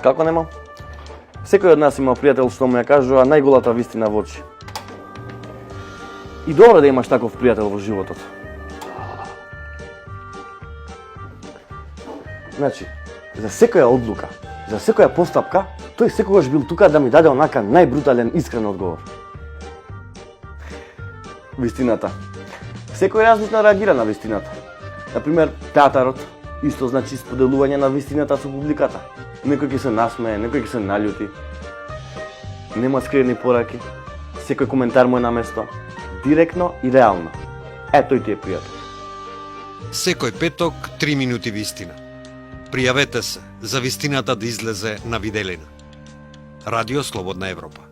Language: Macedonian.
Како нема? Секој од нас има пријател што му ја кажува најголата вистина во очи. И добро да имаш таков пријател во животот. Значи, за секоја одлука, за секоја постапка, тој секогаш бил тука да ми даде онака најбрутален, искрен одговор. Вистината. Секој различно реагира на вистината. Например, театарот исто значи споделување на вистината со публиката. Некој ќе се насмее, некој ќе се налјути. Нема скриени пораки. Секој коментар му е на место. Директно и реално. Тој ти е пријател. Секој петок 3 минути вистина. Пријавете се за вистината да излезе на виделина. Радио Слободна Европа.